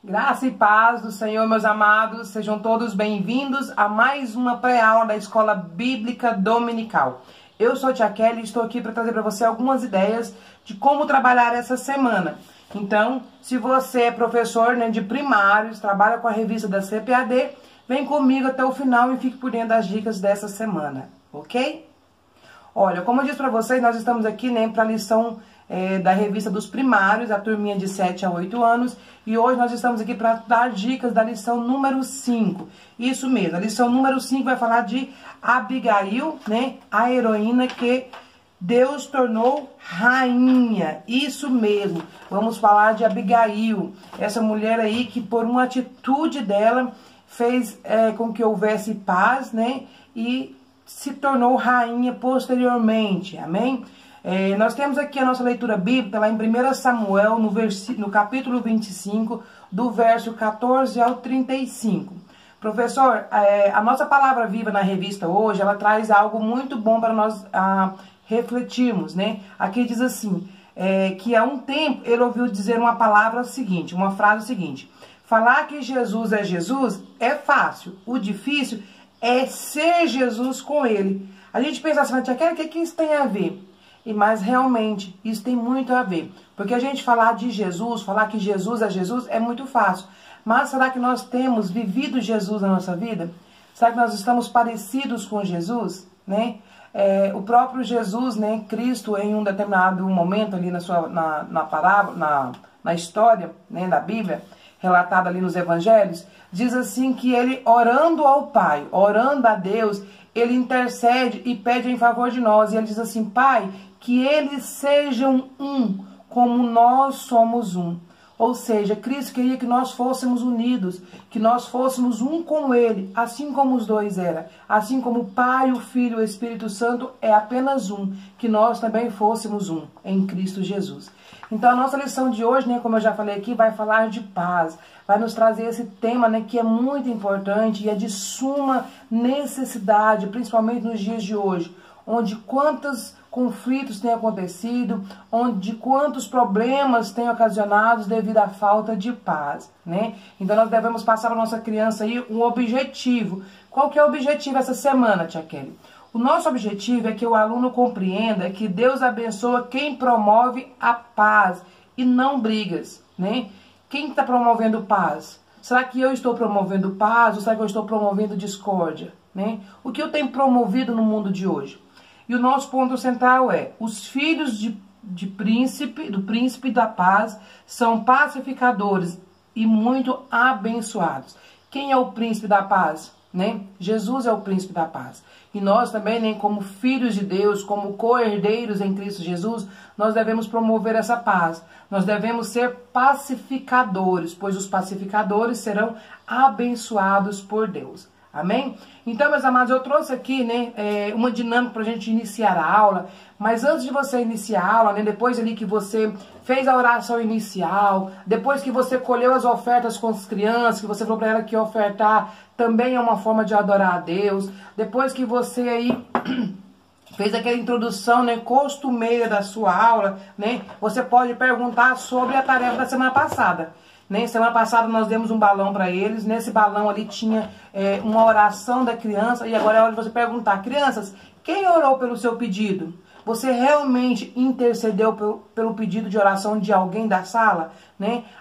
Graça e paz do Senhor, meus amados, sejam todos bem-vindos a mais uma pré-aula da Escola Bíblica Dominical. Eu sou a Tia Kelly e estou aqui para trazer para você algumas ideias de como trabalhar essa semana. Então, se você é professor de primários, trabalha com a revista da CPAD, vem comigo até o final e fique por dentro das dicas dessa semana, ok? Olha, como eu disse para vocês, nós estamos aqui para a lição da revista dos primários, a turminha de 7 a 8 anos, e hoje nós estamos aqui para dar dicas da lição número 5. Isso mesmo, a lição número 5 vai falar de Abigail, a heroína que Deus tornou rainha. Isso mesmo, vamos falar de Abigail, essa mulher aí que por uma atitude dela fez com que houvesse paz, e se tornou rainha posteriormente, amém? Nós temos aqui a nossa leitura bíblica lá em 1 Samuel, no capítulo 25, do verso 14 ao 35. Professor, a nossa palavra viva na revista hoje, ela traz algo muito bom para nós refletirmos, Aqui diz assim, que há um tempo ele ouviu dizer uma frase seguinte: falar que Jesus é fácil, o difícil é ser Jesus com ele. A gente pensa assim, tia Kelly, o que isso tem a ver? Mas realmente, isso tem muito a ver. Porque a gente falar de Jesus, falar que Jesus é muito fácil. Mas será que nós temos vivido Jesus na nossa vida? Será que nós estamos parecidos com Jesus? O próprio Jesus, Cristo, em um determinado momento ali na história da Bíblia, relatada ali nos evangelhos, diz assim que ele, orando ao Pai, orando a Deus, ele intercede e pede em favor de nós. E ele diz assim: Pai, que eles sejam um, como nós somos um. Ou seja, Cristo queria que nós fôssemos unidos, que nós fôssemos um com Ele, assim como os dois eram. Assim como o Pai, o Filho e o Espírito Santo é apenas um, que nós também fôssemos um em Cristo Jesus. Então a nossa lição de hoje, como eu já falei aqui, vai falar de paz. Vai nos trazer esse tema que é muito importante e é de suma necessidade, principalmente nos dias de hoje, onde quantos conflitos têm acontecido, onde quantos problemas têm ocasionados devido à falta de paz, Então nós devemos passar para a nossa criança aí um objetivo. Qual que é o objetivo essa semana, tia Kelly? O nosso objetivo é que o aluno compreenda que Deus abençoa quem promove a paz e não brigas, Quem está promovendo paz? Será que eu estou promovendo paz ou será que eu estou promovendo discórdia? O que eu tenho promovido no mundo de hoje? E o nosso ponto central é: os filhos do príncipe da paz são pacificadores e muito abençoados. Quem é o príncipe da paz? Jesus é o príncipe da paz. E nós também, como filhos de Deus, como co-herdeiros em Cristo Jesus, nós devemos promover essa paz. Nós devemos ser pacificadores, pois os pacificadores serão abençoados por Deus. Amém? Então, meus amados, eu trouxe aqui uma dinâmica para a gente iniciar a aula. Mas antes de você iniciar a aula, depois ali que você fez a oração inicial, depois que você colheu as ofertas com as crianças, que você falou para ela que ofertar também é uma forma de adorar a Deus, depois que você aí fez aquela introdução costumeira da sua aula, você pode perguntar sobre a tarefa da semana passada. Semana passada nós demos um balão para eles, nesse balão ali tinha uma oração da criança, e agora é hora de você perguntar: crianças, quem orou pelo seu pedido? Você realmente intercedeu pelo pedido de oração de alguém da sala?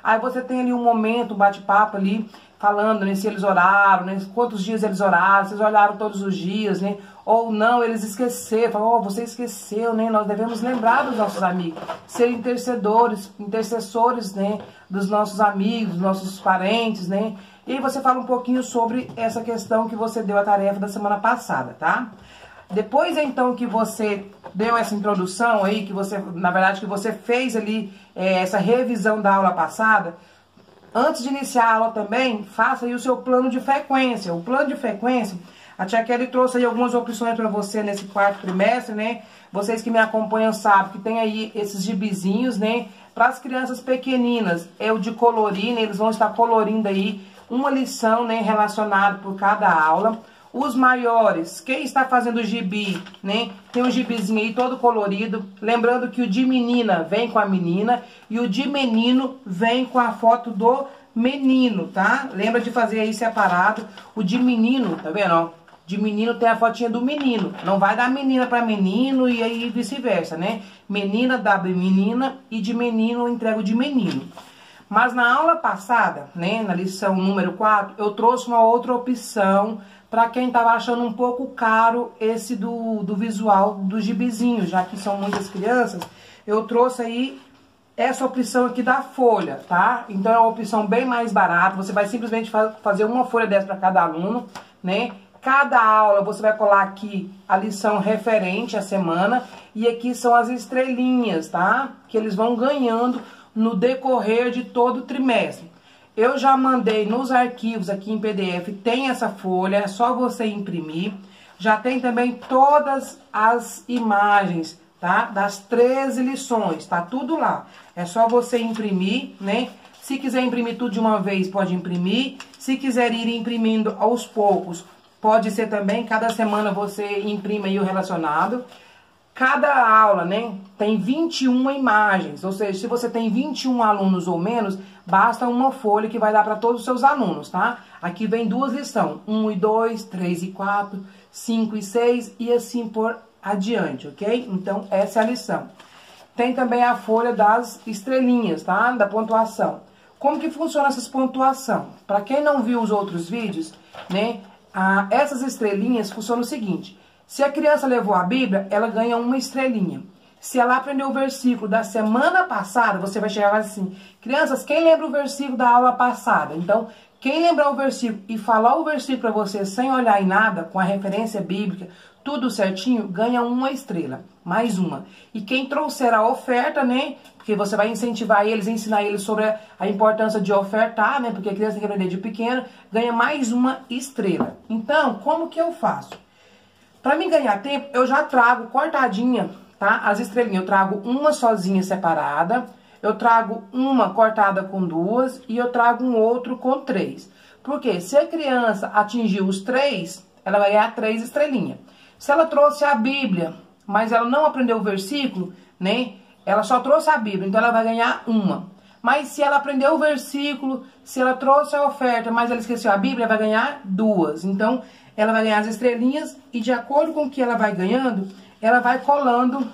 Aí você tem ali um momento, um bate-papo ali, falando se eles oraram, quantos dias eles oraram, se eles oraram todos os dias, ou não, eles esqueceram, falam: você esqueceu, nós devemos lembrar dos nossos amigos, ser intercessores, dos nossos amigos, dos nossos parentes, E aí você fala um pouquinho sobre essa questão que você deu a tarefa da semana passada, tá? Depois, então, que você deu essa introdução aí, que você fez ali essa revisão da aula passada, antes de iniciar a aula também, faça aí o seu plano de frequência. O plano de frequência, a tia Kelly trouxe aí algumas opções para você nesse quarto trimestre, Vocês que me acompanham sabem que tem aí esses gibizinhos, Para as crianças pequeninas, é o de colorir, eles vão estar colorindo aí uma lição, relacionada por cada aula. Os maiores, quem está fazendo o gibi, tem um gibizinho aí todo colorido. Lembrando que o de menina vem com a menina e o de menino vem com a foto do menino, tá? Lembra de fazer aí separado o de menino, tá vendo, ó? De menino tem a fotinha do menino. Não vai dar menina pra menino e aí vice-versa, né? Menina dá de menina e de menino eu entrego de menino. Mas na aula passada, né, na lição número 4, eu trouxe uma outra opção para quem tava achando um pouco caro esse do visual do gibizinho, já que são muitas crianças. Eu trouxe aí essa opção aqui da folha, tá? Então é uma opção bem mais barata. Você vai simplesmente fazer uma folha dessa para cada aluno, né? Cada aula você vai colar aqui a lição referente à semana e aqui são as estrelinhas, tá? Que eles vão ganhando no decorrer de todo o trimestre. Eu já mandei nos arquivos aqui em PDF, tem essa folha, é só você imprimir. Já tem também todas as imagens, tá? Das 13 lições, tá tudo lá. É só você imprimir, né? Se quiser imprimir tudo de uma vez, pode imprimir. Se quiser ir imprimindo aos poucos, pode ser também, cada semana você imprime aí o relacionado. Cada aula, né, tem 21 imagens, ou seja, se você tem 21 alunos ou menos, basta uma folha que vai dar para todos os seus alunos, tá? Aqui vem 2 lições, 1 e 2, 3 e 4, 5 e 6 e assim por adiante, ok? Então, essa é a lição. Tem também a folha das estrelinhas, tá? Da pontuação. Como que funciona essas pontuação? Para quem não viu os outros vídeos, né, essas estrelinhas funcionam o seguinte: se a criança levou a Bíblia, ela ganha uma estrelinha. Se ela aprendeu o versículo da semana passada, você vai chegar assim: crianças, quem lembra o versículo da aula passada? Então, quem lembrar o versículo e falar o versículo para você sem olhar em nada, com a referência bíblica, tudo certinho, ganha uma estrela, mais uma. E quem trouxer a oferta, né, porque você vai incentivar eles, ensinar eles sobre a importância de ofertar, né, porque a criança tem que aprender de pequeno, ganha mais uma estrela. Então, como que eu faço? Para mim ganhar tempo, eu já trago cortadinha, tá? As estrelinhas, eu trago uma sozinha separada, eu trago uma cortada com 2 e eu trago um outro com 3. Porque se a criança atingir os 3, ela vai ganhar 3 estrelinhas. Se ela trouxe a Bíblia, mas ela não aprendeu o versículo, né? Ela só trouxe a Bíblia, então ela vai ganhar uma. Mas se ela aprendeu o versículo, se ela trouxe a oferta, mas ela esqueceu a Bíblia, vai ganhar 2. Então, ela vai ganhar as estrelinhas e de acordo com o que ela vai ganhando, ela vai colando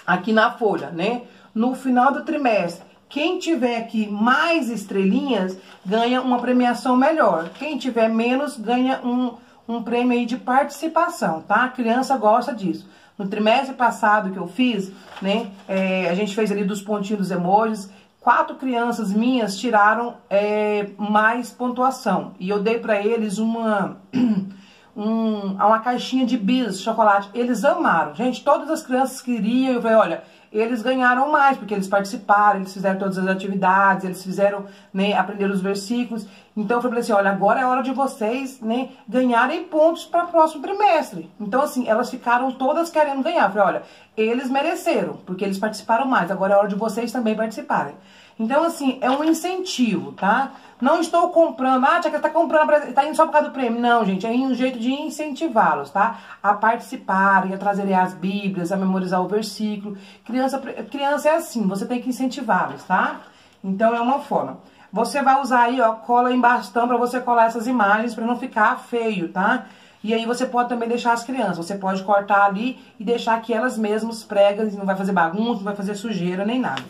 aqui na folha, né? No final do trimestre, quem tiver aqui mais estrelinhas, ganha uma premiação melhor. Quem tiver menos, ganha um prêmio aí de participação, tá? A criança gosta disso. No trimestre passado que eu fiz, né? A gente fez ali dos pontinhos dos emojis. 4 crianças minhas tiraram mais pontuação. E eu dei pra eles uma caixinha de bis, chocolate. Eles amaram. Gente, todas as crianças queriam. Eu falei, olha, eles ganharam mais, porque eles participaram, eles fizeram todas as atividades, eles fizeram, né, aprenderam os versículos. Então eu falei assim, olha, agora é hora de vocês, né, ganharem pontos para o próximo trimestre. Então assim, elas ficaram todas querendo ganhar. Eu falei, olha, eles mereceram, porque eles participaram mais, agora é hora de vocês também participarem. Então assim, é um incentivo, tá? Não estou comprando, tia, que tá comprando, tá indo só por causa do prêmio. Não, gente, é um jeito de incentivá-los, tá? A participarem, a trazerem as bíblias, a memorizar o versículo. Criança é assim, você tem que incentivá-los, tá? Então é uma forma. Você vai usar aí, ó, cola em bastão pra você colar essas imagens pra não ficar feio, tá? E aí você pode também deixar as crianças, você pode cortar ali e deixar que elas mesmas pregam, não vai fazer bagunça, não vai fazer sujeira nem nada.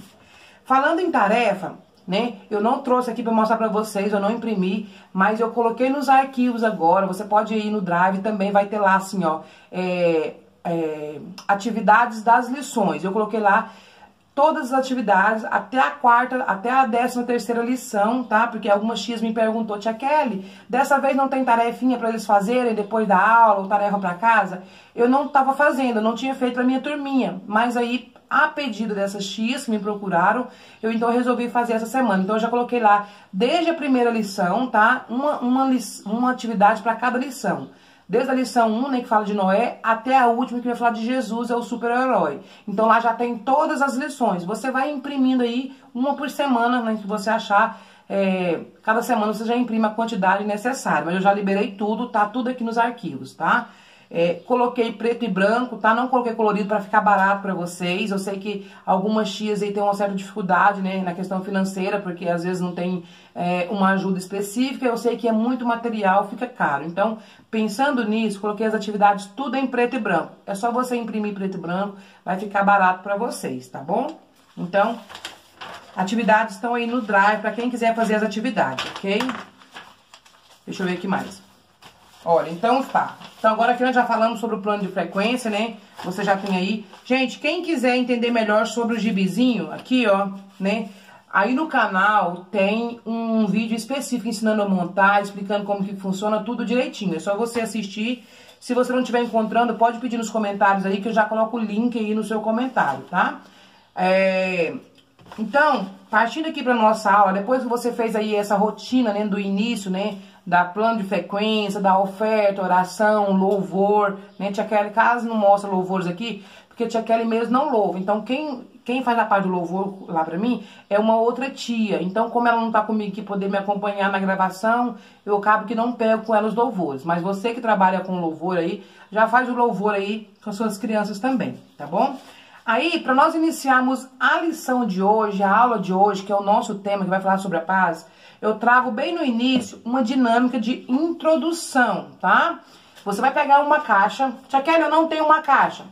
Falando em tarefa, né, eu não trouxe aqui para mostrar para vocês, eu não imprimi, mas eu coloquei nos arquivos agora, você pode ir no Drive, também vai ter lá assim, ó, atividades das lições. Eu coloquei lá todas as atividades, até a 4ª, até a 13ª lição, tá? Porque algumas tias me perguntou, tia Kelly, dessa vez não tem tarefinha para eles fazerem depois da aula, ou tarefa para casa? Eu não estava fazendo, eu não tinha feito para minha turminha, mas aí, a pedido dessas tias que me procuraram, eu então resolvi fazer essa semana. Então eu já coloquei lá, desde a primeira lição, tá? Uma atividade para cada lição. Desde a lição 1, né, que fala de Noé, até a última que vai falar de Jesus, é o super-herói. Então lá já tem todas as lições. Você vai imprimindo aí uma por semana, né, que você achar. Cada semana você já imprime a quantidade necessária. Mas eu já liberei tudo, tá tudo aqui nos arquivos, tá? Coloquei preto e branco, tá? Não coloquei colorido para ficar barato para vocês. Eu sei que algumas tias aí têm uma certa dificuldade, né, na questão financeira, porque às vezes não tem uma ajuda específica. Eu sei que é muito material, fica caro. Então, pensando nisso, coloquei as atividades tudo em preto e branco. É só você imprimir preto e branco, vai ficar barato para vocês, tá bom? Então, atividades estão aí no Drive para quem quiser fazer as atividades, ok? Deixa eu ver aqui mais. Olha, então tá. Então agora que nós já falamos sobre o plano de frequência, né? Você já tem aí. Gente, quem quiser entender melhor sobre o gibizinho, aqui, ó, né? Aí no canal tem um vídeo específico ensinando a montar, explicando como que funciona tudo direitinho. É só você assistir. Se você não estiver encontrando, pode pedir nos comentários aí que eu já coloco o link aí no seu comentário, tá? Então, partindo aqui para nossa aula, depois que você fez aí essa rotina, né, do início, né, da plano de frequência, da oferta, oração, louvor, né, Tia Kelly quase não mostra louvores aqui, porque Tia Kelly mesmo não louva. Então, quem faz a parte do louvor lá pra mim é uma outra tia. Então, como ela não tá comigo aqui poder me acompanhar na gravação, eu acabo que não pego com ela os louvores. Mas você que trabalha com louvor aí, já faz o louvor aí com as suas crianças também, tá bom? Aí, para nós iniciarmos a lição de hoje, a aula de hoje, que é o nosso tema, que vai falar sobre a paz, eu trago bem no início uma dinâmica de introdução, tá? Você vai pegar uma caixa. Tia Kelly, eu não tenho uma caixa.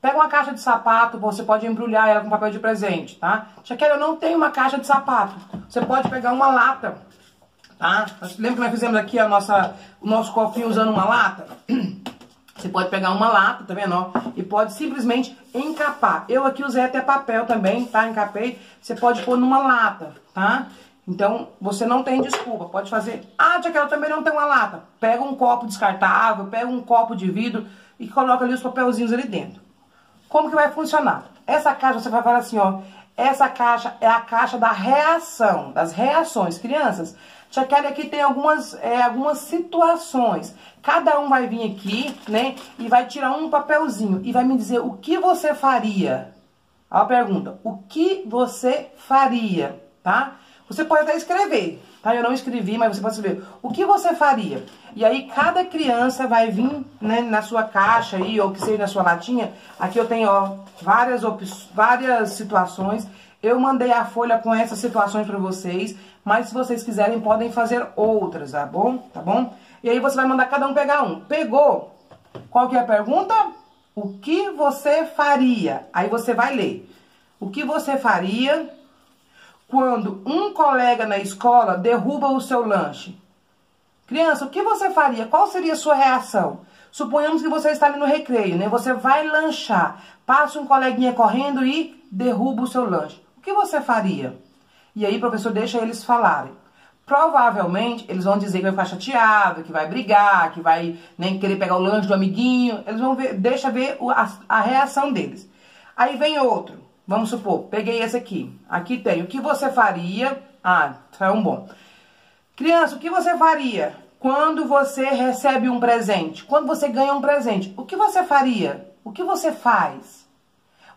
Pega uma caixa de sapato, você pode embrulhar ela com papel de presente, tá? Tia Kelly, eu não tenho uma caixa de sapato. Você pode pegar uma lata, tá? Lembra que nós fizemos aqui o nosso cofrinho usando uma lata? Você pode pegar uma lata, tá vendo, ó? E pode simplesmente encapar. Eu aqui usei até papel também, tá? Encapei. Você pode pôr numa lata, tá? Então, você não tem desculpa. Pode fazer... Ah, Tia Kelly, eu também não tenho uma lata. Pega um copo descartável, pega um copo de vidro e coloca ali os papelzinhos ali dentro. Como que vai funcionar? Essa caixa, você vai falar assim, ó. Essa caixa é a caixa da reação, das reações. Crianças, Tia Kelly aqui tem algumas situações. Cada um vai vir aqui, né, e vai tirar um papelzinho e vai me dizer o que você faria. A pergunta, o que você faria, tá? Você pode até escrever, tá? Eu não escrevi, mas você pode escrever. O que você faria? E aí, cada criança vai vir, né, na sua caixa aí, ou que seja na sua latinha. Aqui eu tenho, ó, várias situações. Eu mandei a folha com essas situações pra vocês, mas se vocês quiserem, podem fazer outras, tá bom? Tá bom? E aí, você vai mandar cada um pegar um. Pegou? Qual que é a pergunta? O que você faria? Aí, você vai ler. O que você faria quando um colega na escola derruba o seu lanche? Criança, o que você faria? Qual seria a sua reação? Suponhamos que você está ali no recreio, né? Você vai lanchar, passa um coleguinha correndo e derruba o seu lanche. O que você faria? E aí o professor deixa eles falarem. Provavelmente, eles vão dizer que vai ficar chateado, que vai brigar, que vai nem querer pegar o lanche do amiguinho. Eles vão ver, deixa ver a reação deles. Aí vem outro. Vamos supor, peguei esse aqui. Aqui tem, o que você faria... Ah, saiu um bom. Criança, o que você faria quando você recebe um presente? Quando você ganha um presente, o que você faria? O que você faz?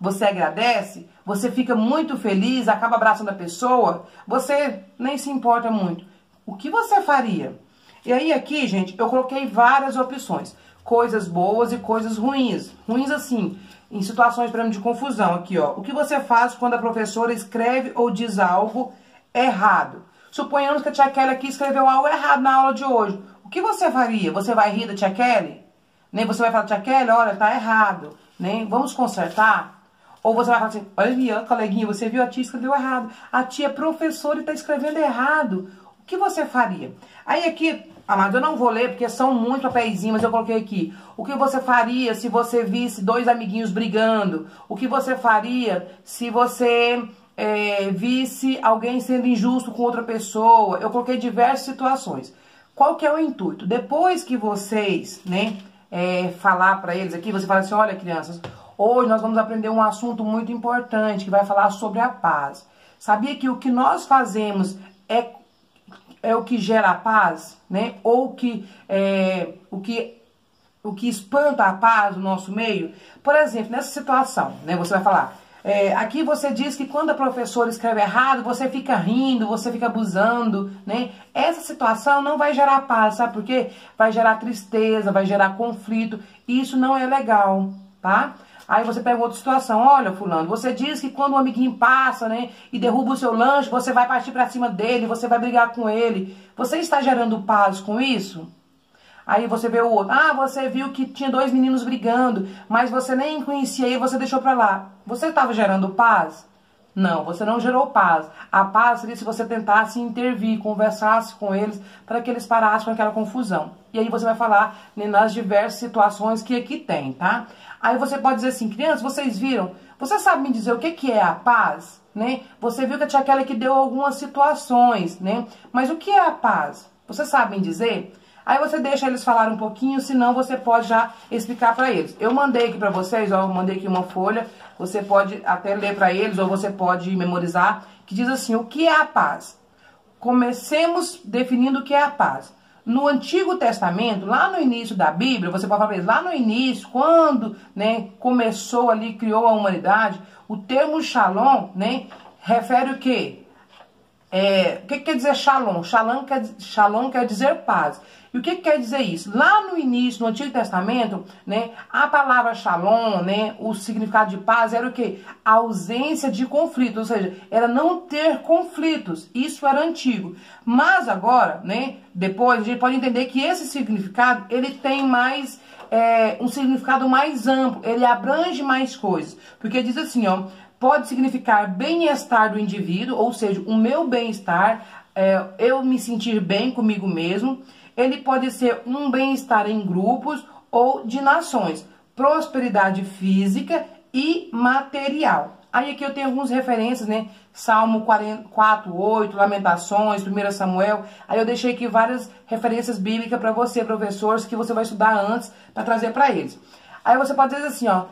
Você agradece? Você fica muito feliz, acaba abraçando a pessoa? Você nem se importa muito. O que você faria? E aí aqui, gente, eu coloquei várias opções. Coisas boas e coisas ruins. Ruins assim... Em situações, por exemplo, de confusão, aqui, ó. O que você faz quando a professora escreve ou diz algo errado? Suponhamos que a Tia Kelly aqui escreveu algo errado na aula de hoje. O que você faria? Você vai rir da Tia Kelly? Nem você vai falar, Tia Kelly, olha, tá errado. Nem vamos consertar? Ou você vai falar assim, olha, coleguinha, você viu a tia escreveu errado. A tia é professora e tá escrevendo errado. O que você faria? Aí aqui... Amado, eu não vou ler porque são muito papeizinhos, mas eu coloquei aqui. O que você faria se você visse dois amiguinhos brigando? O que você faria se você visse alguém sendo injusto com outra pessoa? Eu coloquei diversas situações. Qual que é o intuito? Depois que vocês, né, falar para eles aqui, você fala assim, olha, crianças, hoje nós vamos aprender um assunto muito importante que vai falar sobre a paz. Sabia que o que nós fazemos é o que gera a paz, né? Ou o que espanta a paz no nosso meio? Por exemplo, nessa situação, né? Você vai falar, Aqui você diz que quando a professora escreve errado, você fica rindo, você fica abusando, né? Essa situação não vai gerar paz, sabe por quê? Vai gerar tristeza, vai gerar conflito, e isso não é legal, tá? Aí você pega outra situação, olha, fulano, você diz que quando um amiguinho passa, né, e derruba o seu lanche, você vai partir pra cima dele, você vai brigar com ele. Você está gerando paz com isso? Aí você vê o outro, você viu que tinha 2 meninos brigando, mas você nem conhecia e você deixou pra lá. Você estava gerando paz? Não, você não gerou paz. A paz seria se você tentasse intervir, conversasse com eles, para que eles parassem com aquela confusão. E aí você vai falar, né, nas diversas situações que aqui tem, tá? Aí você pode dizer assim, crianças, vocês viram? Você sabe me dizer o que é a paz? Né? Você viu que a tia Kelly que deu algumas situações, né? Mas o que é a paz? Você sabe me dizer? Aí você deixa eles falarem um pouquinho, senão você pode já explicar para eles. Eu mandei aqui para vocês, ó, eu mandei aqui uma folha, você pode até ler para eles, ou você pode memorizar, que diz assim, o que é a paz? Comecemos definindo o que é a paz. No Antigo Testamento, lá no início da Bíblia, você pode falar para eles, lá no início, quando, né, começou ali, criou a humanidade, o termo shalom, né, refere o quê? O que quer dizer shalom? Shalom quer dizer paz. E o que quer dizer isso? Lá no início, no Antigo Testamento, né, a palavra shalom, né, o significado de paz era o quê? A ausência de conflitos, ou seja, era não ter conflitos. Isso era antigo. Mas agora, né, depois a gente pode entender que esse significado, ele tem mais, um significado mais amplo, ele abrange mais coisas. Porque diz assim, ó, pode significar bem-estar do indivíduo, ou seja, o meu bem-estar, eu me sentir bem comigo mesmo. Ele pode ser um bem-estar em grupos ou de nações, prosperidade física e material. Aí aqui eu tenho algumas referências, né? Salmo 44:8, Lamentações, 1 Samuel. Aí eu deixei aqui várias referências bíblicas para você, professores, que você vai estudar antes para trazer para eles. Aí você pode dizer assim, ó,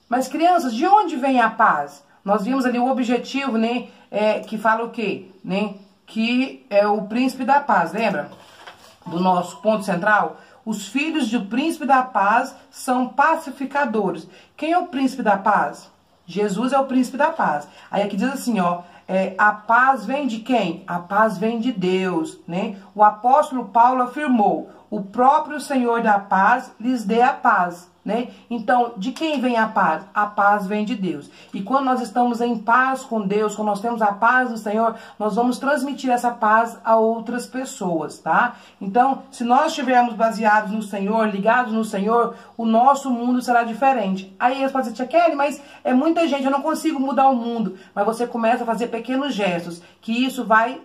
mas crianças, de onde vem a paz? Nós vimos ali o objetivo, né? Que fala o quê? Né? Que é o príncipe da paz, lembra? Do nosso ponto central, os filhos do príncipe da paz são pacificadores. Quem é o príncipe da paz? Jesus é o príncipe da paz. Aí aqui diz assim, ó, a paz vem de quem? A paz vem de Deus, né? O apóstolo Paulo afirmou, o próprio Senhor da paz lhes dê a paz, né? Então, de quem vem a paz? A paz vem de Deus. E quando nós estamos em paz com Deus, quando nós temos a paz do Senhor, nós vamos transmitir essa paz a outras pessoas, tá? Então, se nós estivermos baseados no Senhor, ligados no Senhor, o nosso mundo será diferente. Aí eles podem dizer, tia Kelly, mas é muita gente, eu não consigo mudar o mundo. Mas você começa a fazer pequenos gestos, que isso vai...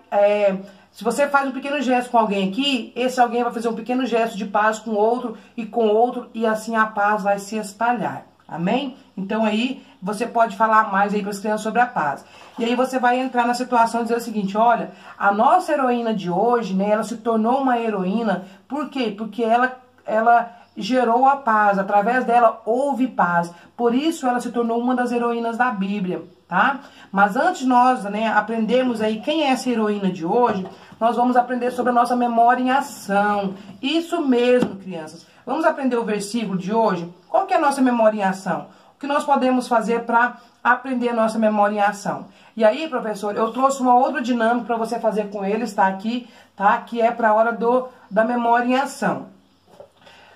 Se você faz um pequeno gesto com alguém aqui, esse alguém vai fazer um pequeno gesto de paz com outro, e assim a paz vai se espalhar. Amém? Então aí você pode falar mais aí para as crianças sobre a paz. E aí você vai entrar na situação e dizer o seguinte, olha, a nossa heroína de hoje, né, ela se tornou uma heroína, por quê? Porque ela gerou a paz, através dela houve paz, por isso ela se tornou uma das heroínas da Bíblia, tá? Mas antes de nós, né, aprendermos aí quem é essa heroína de hoje, nós vamos aprender sobre a nossa memória em ação. Isso mesmo, crianças. Vamos aprender o versículo de hoje? Qual que é a nossa memória em ação? O que nós podemos fazer para aprender a nossa memória em ação? E aí, professor, eu trouxe uma outra dinâmica para você fazer com eles, tá? Aqui, tá? Que é para a hora da memória em ação.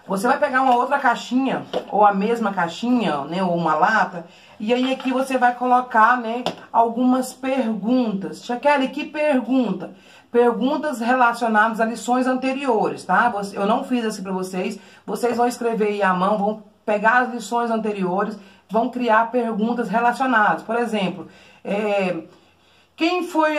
Você vai pegar uma outra caixinha, ou a mesma caixinha, né, ou uma lata, e aí aqui você vai colocar, né, algumas perguntas. Tia Kelly, que pergunta? Perguntas relacionadas a lições anteriores, tá? Eu não fiz assim para vocês. Vocês vão escrever aí à mão, vão pegar as lições anteriores, vão criar perguntas relacionadas. Por exemplo, quem foi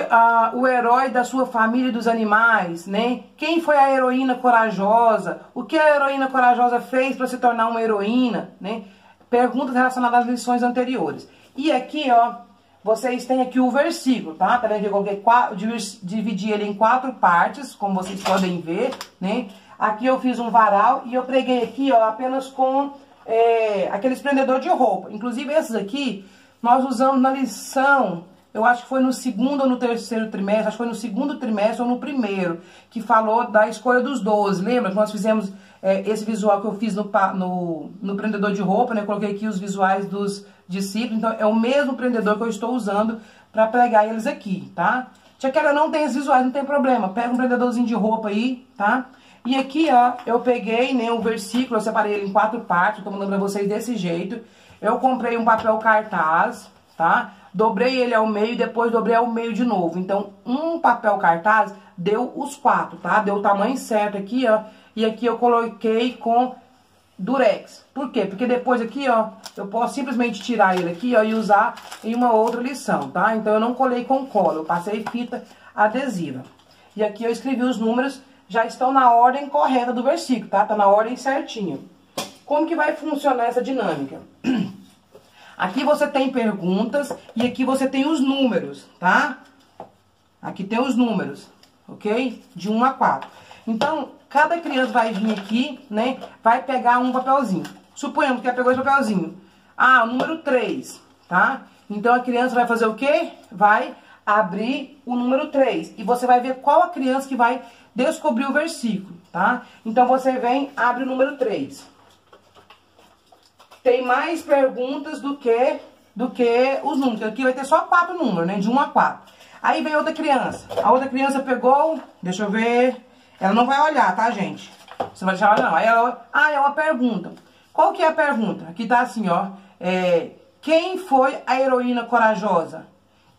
o herói da sua família e dos animais, né? Quem foi a heroína corajosa? O que a heroína corajosa fez para se tornar uma heroína, né? Perguntas relacionadas às lições anteriores. E aqui, ó, vocês têm aqui o versículo, tá? Tá vendo que eu coloquei dividi ele em 4 partes, como vocês podem ver, né? Aqui eu fiz um varal e eu preguei aqui, ó, apenas com aqueles prendedor de roupa. Inclusive esses aqui, nós usamos na lição... eu acho que foi no segundo ou no terceiro trimestre, acho que foi no segundo trimestre ou no primeiro, que falou da escolha dos 12. Lembra que nós fizemos esse visual que eu fiz no prendedor de roupa, né? Eu coloquei aqui os visuais dos discípulos, então é o mesmo prendedor que eu estou usando para pregar eles aqui, tá? Tia Kelly, eu não tenho esses visuais, não tem problema, pega um prendedorzinho de roupa aí, tá? E aqui, ó, eu peguei, né, o versículo, eu separei ele em 4 partes, eu tô mandando pra vocês desse jeito. Eu comprei um papel cartaz, tá? Dobrei ele ao meio e depois dobrei ao meio de novo. Então, um papel cartaz deu os 4, tá? Deu o tamanho certo aqui, ó. E aqui eu coloquei com durex. Por quê? Porque depois aqui, ó, eu posso simplesmente tirar ele aqui, ó, e usar em uma outra lição, tá? Então, eu não colei com cola, eu passei fita adesiva. E aqui eu escrevi os números, já estão na ordem correta do versículo, tá? Tá na ordem certinho. Como que vai funcionar essa dinâmica? Aqui você tem perguntas e aqui você tem os números, tá? Aqui tem os números, ok? De 1 a 4. Então, cada criança vai vir aqui, né? Vai pegar um papelzinho. Suponhamos que ela pegou esse papelzinho. Ah, o número 3, tá? Então, a criança vai fazer o quê? Vai abrir o número 3. E você vai ver qual a criança que vai descobrir o versículo, tá? Então, você vem, abre o número 3. Tem mais perguntas do que os números. Aqui vai ter só 4 números, né? De 1 a 4. Aí vem outra criança. A outra criança pegou, deixa eu ver. Ela não vai olhar, tá, gente? Você vai deixar ela não. Aí ela, é uma pergunta. Qual que é a pergunta? Aqui tá assim, ó. Quem foi a heroína corajosa?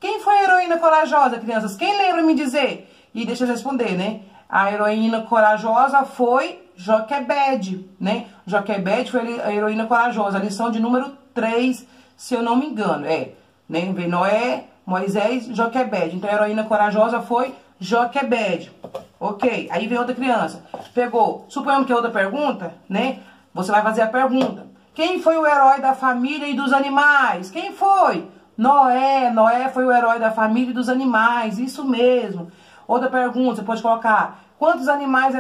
Quem foi a heroína corajosa, crianças? Quem lembra me dizer? E deixa eu responder, né? A heroína corajosa foi Joquebede, né? Joquebede foi a heroína corajosa. A lição de número 3, se eu não me engano. Né? Vem Noé, Moisés, Joquebede. Então, a heroína corajosa foi Joquebede. Ok. Aí vem outra criança. Pegou. Suponhamos que é outra pergunta, né? Você vai fazer a pergunta. Quem foi o herói da família e dos animais? Quem foi? Noé. Noé foi o herói da família e dos animais. Isso mesmo. Outra pergunta, você pode colocar. Quantos animais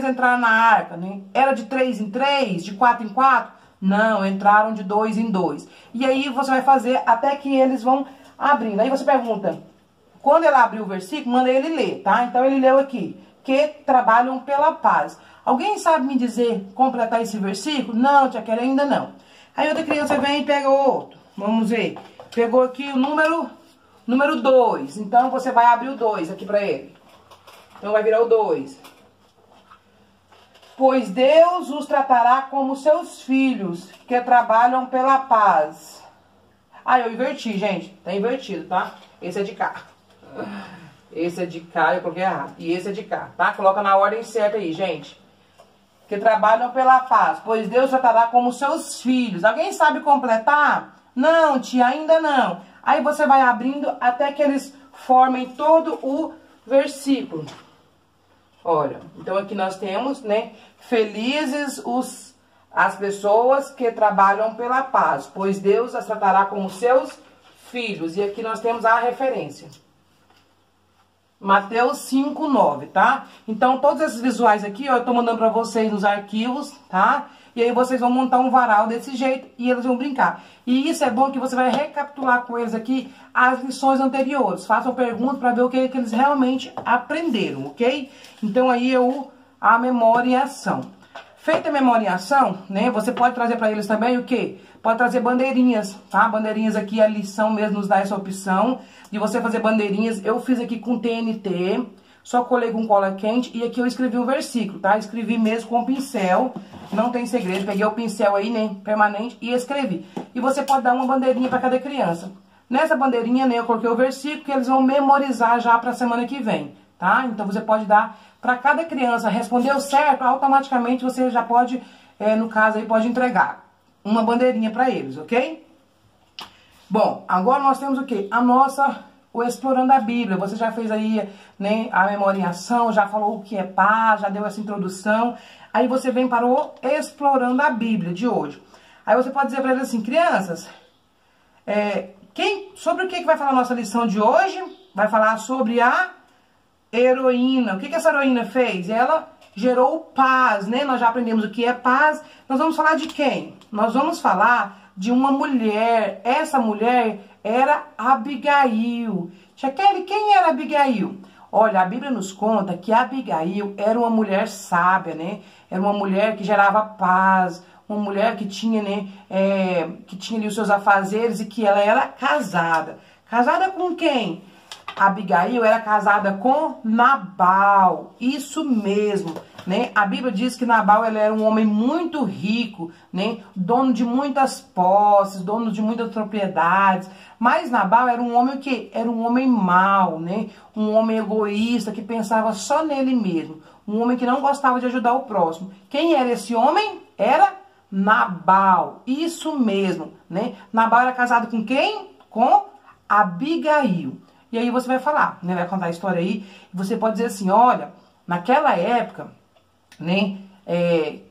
entraram na arca, né? Era de 3 em 3? De 4 em 4? Não, entraram de 2 em 2. E aí você vai fazer até que eles vão abrindo. Aí você pergunta, quando ela abrir o versículo, manda ele ler, tá? Então ele leu aqui, que trabalham pela paz. Alguém sabe me dizer, completar esse versículo? Não, tia Kelly, ainda não. Aí outra criança vem e pega outro. Vamos ver. Pegou aqui o número 2. Então você vai abrir o 2 aqui pra ele. Então vai virar o 2. Pois Deus os tratará como seus filhos, que trabalham pela paz. Ah, eu inverti, gente. Tá invertido, tá? Esse é de cá. Esse é de cá, eu coloquei errado. E esse é de cá, tá? Coloca na ordem certa aí, gente. Que trabalham pela paz. Pois Deus tratará como seus filhos. Alguém sabe completar? Não, tia, ainda não. Aí você vai abrindo até que eles formem todo o versículo. Olha, então aqui nós temos, né? Felizes as pessoas que trabalham pela paz, pois Deus as tratará como seus filhos. E aqui nós temos a referência. Mateus 5:9, tá? Então, todos esses visuais aqui, ó, eu tô mandando pra vocês nos arquivos, tá? E aí vocês vão montar um varal desse jeito e eles vão brincar. E isso é bom que você vai recapitular com eles aqui as lições anteriores. Façam perguntas para ver o que eles realmente aprenderam, ok? Então aí a memória em ação. Feita a memória em ação, né? Você pode trazer para eles também o quê? Pode trazer bandeirinhas, tá? Bandeirinhas aqui, a lição mesmo nos dá essa opção de você fazer bandeirinhas. Eu fiz aqui com TNT, só colei com cola quente e aqui eu escrevi o versículo, tá? Escrevi mesmo com pincel, não tem segredo. Peguei o pincel aí, né, permanente e escrevi. E você pode dar uma bandeirinha para cada criança. Nessa bandeirinha, né, eu coloquei o versículo que eles vão memorizar já para a semana que vem, tá? Então você pode dar para cada criança. Respondeu certo, automaticamente você já pode, no caso aí, pode entregar uma bandeirinha para eles, ok? Bom, agora nós temos o quê? O Explorando a Bíblia. Você já fez aí, né, a memória em ação, já falou o que é paz, já deu essa introdução. Aí você vem para o Explorando a Bíblia de hoje. Aí você pode dizer para eles assim, crianças, sobre o que vai falar a nossa lição de hoje? Vai falar sobre a heroína. O que essa heroína fez? Ela gerou paz, né? Nós já aprendemos o que é paz. Nós vamos falar de quem? Nós vamos falar de uma mulher. Essa mulher era Abigail. Tia Kelly, quem era Abigail? Olha, a Bíblia nos conta que Abigail era uma mulher sábia, né? Era uma mulher que gerava paz, uma mulher que tinha, né, que tinha ali os seus afazeres e que ela era casada. Casada com quem? Abigail era casada com Nabal, isso mesmo, né? A Bíblia diz que Nabal ele era um homem muito rico, né? Dono de muitas posses, dono de muitas propriedades. Mas Nabal era um homem que era um homem mau, né? Um homem egoísta que pensava só nele mesmo, um homem que não gostava de ajudar o próximo. Quem era esse homem? Era Nabal, isso mesmo, né? Nabal era casado com quem? Com Abigail. E aí você vai falar, né? Vai contar a história aí. E você pode dizer assim, olha, naquela época, né?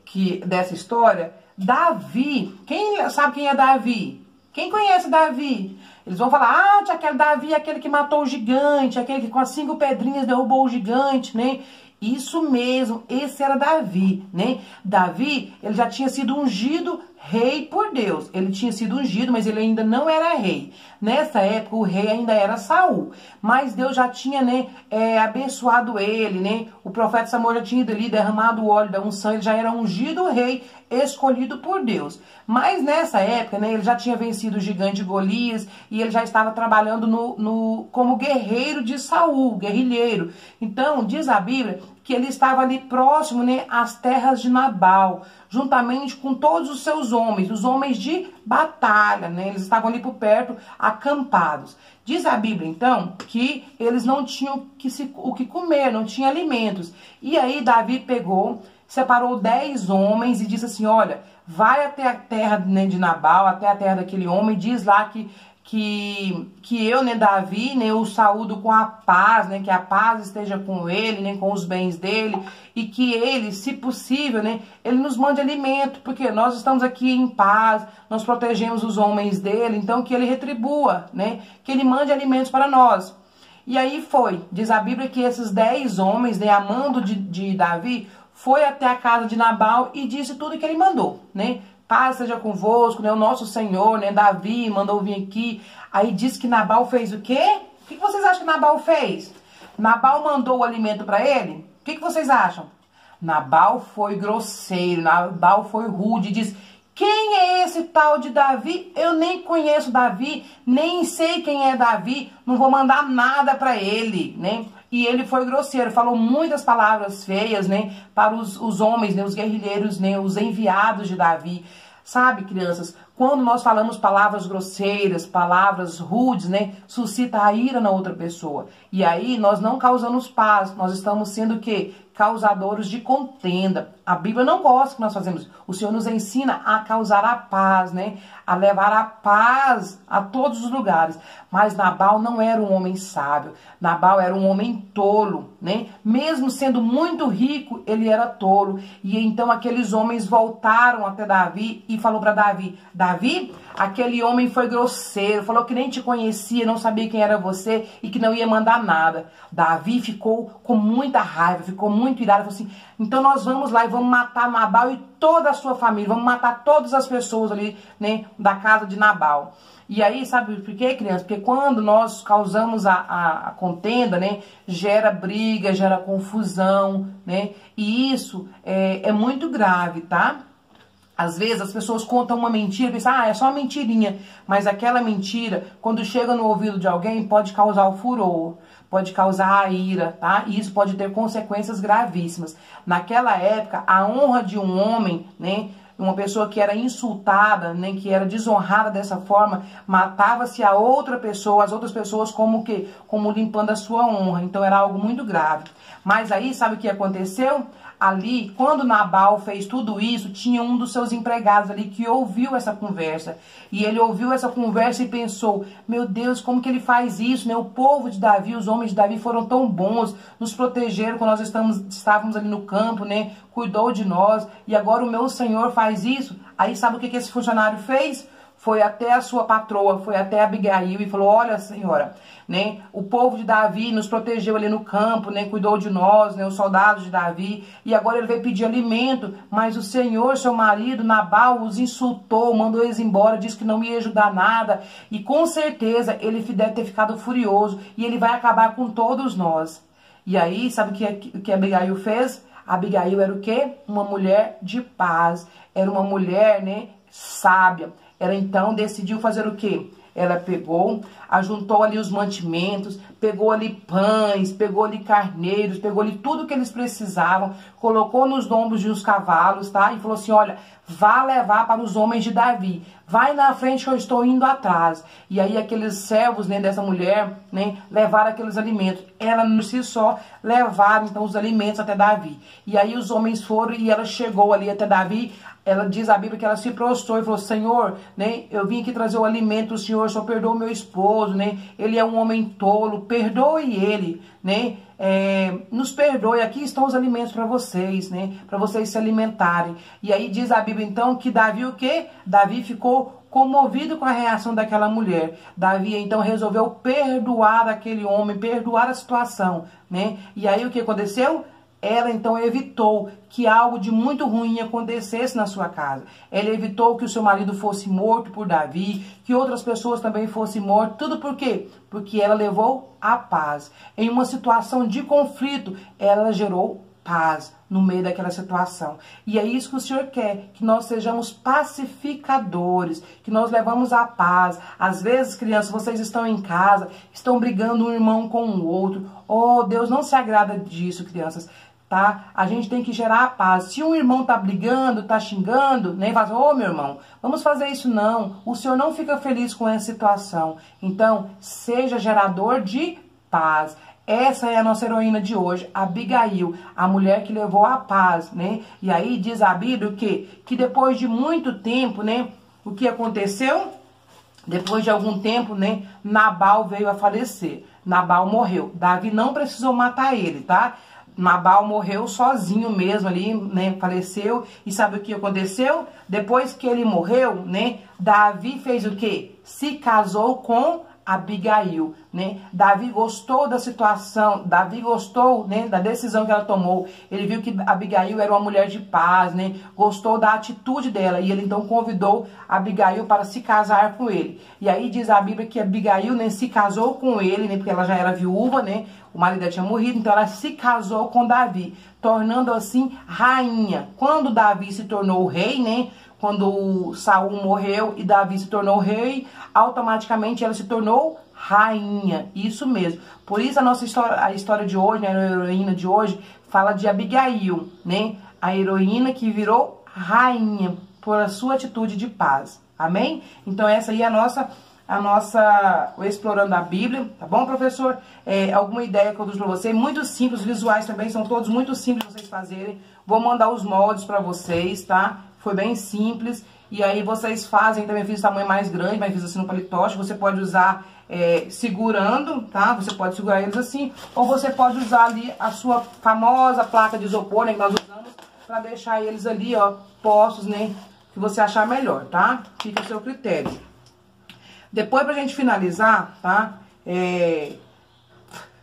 Que dessa história, Davi, quem sabe quem é Davi? Quem conhece Davi? Eles vão falar, ah, aquele Davi é aquele que matou o gigante, aquele que com as 5 pedrinhas derrubou o gigante, né? Isso mesmo, esse era Davi, né? Davi, ele já tinha sido ungido rei por Deus. Ele tinha sido ungido, mas ele ainda não era rei. Nessa época, o rei ainda era Saul. Mas Deus já tinha, né, abençoado ele, né? O profeta Samuel já tinha ido ali, derramado o óleo da unção. Ele já era ungido rei, escolhido por Deus. Mas nessa época, né, ele já tinha vencido o gigante Golias e ele já estava trabalhando como guerreiro de Saul, guerrilheiro. Então, diz a Bíblia que ele estava ali próximo, né, às terras de Nabal, juntamente com todos os seus homens, os homens de batalha, né? Eles estavam ali por perto, acampados. Diz a Bíblia, então, que eles não tinham o que comer, não tinham alimentos. E aí Davi pegou, separou 10 homens e disse assim, olha, vai até a terra, né, de Nabal, até a terra daquele homem, diz lá que eu, né, Davi, né, o saúdo com a paz, né, que a paz esteja com ele, né, com os bens dele, e que ele, se possível, né, ele nos mande alimento, porque nós estamos aqui em paz, nós protegemos os homens dele, então que ele retribua, né, que ele mande alimentos para nós. E aí foi, diz a Bíblia que esses 10 homens, né, amando de Davi, foi até a casa de Nabal e disse tudo que ele mandou, né, paz seja convosco, né? O nosso Senhor, né? Davi mandou vir aqui. Aí diz que Nabal fez o quê? O que vocês acham que Nabal fez? Nabal mandou o alimento para ele? O que vocês acham? Nabal foi grosseiro, Nabal foi rude, diz, quem é esse tal de Davi? Eu nem conheço Davi, nem sei quem é Davi, não vou mandar nada para ele, né? E ele foi grosseiro, falou muitas palavras feias, né, para os homens, né, os guerrilheiros, né, os enviados de Davi. Sabe, crianças, quando nós falamos palavras grosseiras, palavras rudes, né, suscita a ira na outra pessoa. E aí nós não causamos paz, nós estamos sendo o quê? Causadores de contenda. A Bíblia não gosta que nós fazemos. O Senhor nos ensina a causar a paz, né? A levar a paz a todos os lugares. Mas Nabal não era um homem sábio. Nabal era um homem tolo, né? Mesmo sendo muito rico, ele era tolo. E então aqueles homens voltaram até Davi e falou para Davi, Davi, aquele homem foi grosseiro, falou que nem te conhecia, não sabia quem era você e que não ia mandar nada. Davi ficou com muita raiva, ficou muito irado, falou assim, então nós vamos lá e vamos matar Nabal e toda a sua família, vamos matar todas as pessoas ali, né, da casa de Nabal. E aí, sabe por quê, criança? Porque quando nós causamos a contenda, né, gera briga, gera confusão, né, e isso é muito grave, tá? Às vezes as pessoas contam uma mentira e pensam, ah, é só uma mentirinha. Mas aquela mentira, quando chega no ouvido de alguém, pode causar o furor, pode causar a ira, tá? E isso pode ter consequências gravíssimas. Naquela época, a honra de um homem, né, uma pessoa que era insultada, né, que era desonrada dessa forma, matava-se a outra pessoa, as outras pessoas como que, como limpando a sua honra. Então era algo muito grave. Mas aí, sabe o que aconteceu? Ali, quando Nabal fez tudo isso, tinha um dos seus empregados ali que ouviu essa conversa. E ele ouviu essa conversa e pensou, meu Deus, como que ele faz isso, né? O povo de Davi, os homens de Davi foram tão bons, nos protegeram quando nós estávamos ali no campo, né? Cuidou de nós, e agora o meu Senhor faz isso. Aí sabe o que esse funcionário fez? foi até a sua patroa, foi até Abigail e falou: olha, senhora, né, o povo de Davi nos protegeu ali no campo, né, cuidou de nós, né, os soldados de Davi, e agora ele veio pedir alimento, mas o Senhor, seu marido, Nabal, os insultou, mandou eles embora, disse que não ia ajudar nada, e com certeza ele deve ter ficado furioso, e ele vai acabar com todos nós. E aí, sabe o que Abigail fez? Abigail era o quê? Uma mulher de paz, era uma mulher, né, sábia. Ela então decidiu fazer o quê? Ela pegou, ajuntou ali os mantimentos, pegou ali pães, pegou ali carneiros, pegou ali tudo que eles precisavam, colocou nos lombos de uns cavalos, tá? E falou assim: olha, vá levar para os homens de Davi, vai na frente que eu estou indo atrás. E aí aqueles servos, né, dessa mulher, né, levaram aqueles alimentos. Ela não se só levaram então os alimentos até Davi. E aí os homens foram e ela chegou ali até Davi. Ela diz a Bíblia que ela se prostrou e falou: Senhor, né, eu vim aqui trazer o alimento do Senhor, só perdoa o meu esposo, né, ele é um homem tolo, perdoe ele, né, nos perdoe, aqui estão os alimentos para vocês, né, para vocês se alimentarem. E aí diz a Bíblia então que Davi o quê? Davi ficou comovido com a reação daquela mulher. Davi então resolveu perdoar aquele homem, perdoar a situação, né, e aí o que aconteceu? Ela então evitou que algo de muito ruim acontecesse na sua casa. Ela evitou que o seu marido fosse morto por Davi, que outras pessoas também fossem mortas. Tudo por quê? Porque ela levou a paz. Em uma situação de conflito, ela gerou paz no meio daquela situação. E é isso que o Senhor quer, que nós sejamos pacificadores, que nós levamos a paz. Às vezes, crianças, vocês estão em casa, estão brigando um irmão com o outro. Oh, Deus não se agrada disso, crianças. Tá? A gente tem que gerar a paz. Se um irmão tá brigando, tá xingando, nem fala: ô meu irmão, vamos fazer isso não. O Senhor não fica feliz com essa situação. Então, seja gerador de paz. Essa é a nossa heroína de hoje, Abigail, a mulher que levou a paz, né? E aí diz a Bíblia o quê? Que depois de muito tempo, né? O que aconteceu? Depois de algum tempo, né? Nabal veio a falecer. Nabal morreu. Davi não precisou matar ele, tá? Nabal morreu sozinho mesmo ali, né, faleceu. E sabe o que aconteceu? Depois que ele morreu, né, Davi fez o quê? Se casou com Abigail, né? Davi gostou da situação, Davi gostou, né, da decisão que ela tomou. Ele viu que Abigail era uma mulher de paz, né? Gostou da atitude dela e ele então convidou Abigail para se casar com ele. E aí diz a Bíblia que Abigail, né, se casou com ele, né, porque ela já era viúva, né? O marido dela tinha morrido, então ela se casou com Davi, tornando assim rainha. Quando Davi se tornou rei, né? Quando Saul morreu e Davi se tornou rei, automaticamente ela se tornou rainha. Isso mesmo. Por isso a história de hoje, né, a heroína de hoje, fala de Abigail, né? A heroína que virou rainha por a sua atitude de paz. Amém? Então essa aí é o Explorando a Bíblia, tá bom, professor? Alguma ideia que eu dou pra você? Muito simples, os visuais também são todos muito simples de vocês fazerem. Vou mandar os moldes pra vocês, tá? Foi bem simples. E aí vocês fazem, também fiz tamanho mais grande, mas fiz assim no palitoche. Você pode usar segurando, tá? Você pode segurar eles assim. Ou você pode usar ali a sua famosa placa de isopor, né? Que nós usamos pra deixar eles ali, ó, postos, né? Que você achar melhor, tá? Fica a seu critério. Depois, pra gente finalizar, tá?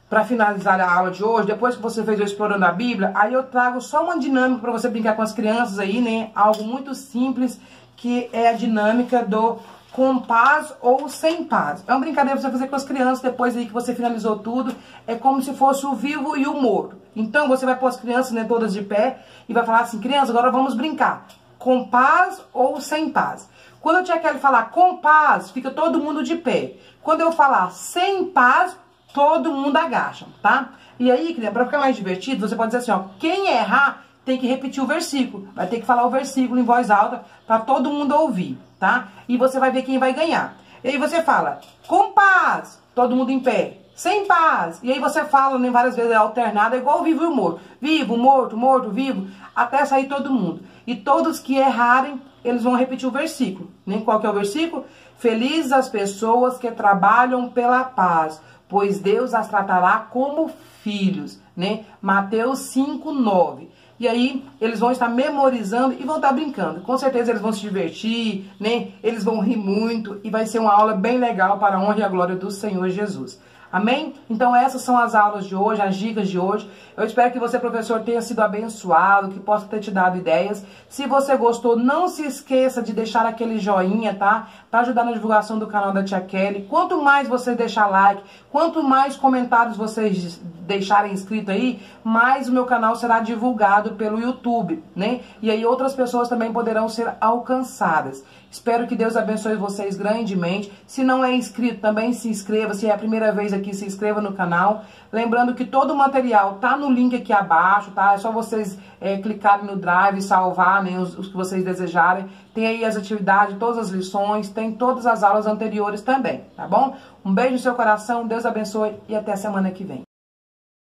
Pra finalizar a aula de hoje, depois que você fez o Explorando a Bíblia, aí eu trago só uma dinâmica pra você brincar com as crianças aí, né? Algo muito simples, que é a dinâmica do com paz ou sem paz. É uma brincadeira pra você fazer com as crianças, depois aí que você finalizou tudo. É como se fosse o vivo e o morto. Então, você vai pôr as crianças, né, todas de pé, e vai falar assim: crianças, agora vamos brincar. Com paz ou sem paz? Quando eu tiver que falar com paz, fica todo mundo de pé. Quando eu falar sem paz, todo mundo agacha, tá? E aí, pra ficar mais divertido, você pode dizer assim, ó: quem errar tem que repetir o versículo. Vai ter que falar o versículo em voz alta pra todo mundo ouvir, tá? E você vai ver quem vai ganhar. E aí você fala, com paz, todo mundo em pé. Sem paz. E aí você fala, né, várias vezes alternado, é igual o vivo e o morto. Vivo, morto, morto, vivo, até sair todo mundo. E todos que errarem, eles vão repetir o versículo. Né? Qual que é o versículo? Felizes as pessoas que trabalham pela paz, pois Deus as tratará como filhos. Né? Mateus 5:9. E aí eles vão estar memorizando e vão estar brincando. Com certeza eles vão se divertir, né? Eles vão rir muito e vai ser uma aula bem legal para a honra e a glória do Senhor Jesus. Amém? Então essas são as aulas de hoje, as dicas de hoje. Eu espero que você, professor, tenha sido abençoado, que possa ter te dado ideias. Se você gostou, não se esqueça de deixar aquele joinha, tá? Para ajudar na divulgação do canal da Tia Kelly. Quanto mais você deixar like, quanto mais comentários vocês deixarem inscrito aí, mais o meu canal será divulgado pelo YouTube, né? E aí outras pessoas também poderão ser alcançadas. Espero que Deus abençoe vocês grandemente. Se não é inscrito, também se inscreva. Se é a primeira vez aqui, se inscreva no canal. Lembrando que todo o material tá no link aqui abaixo, tá? É só vocês clicarem no Drive e salvar, né, os que vocês desejarem. Tem aí as atividades, todas as lições, tem todas as aulas anteriores também, tá bom? Um beijo no seu coração, Deus abençoe e até a semana que vem.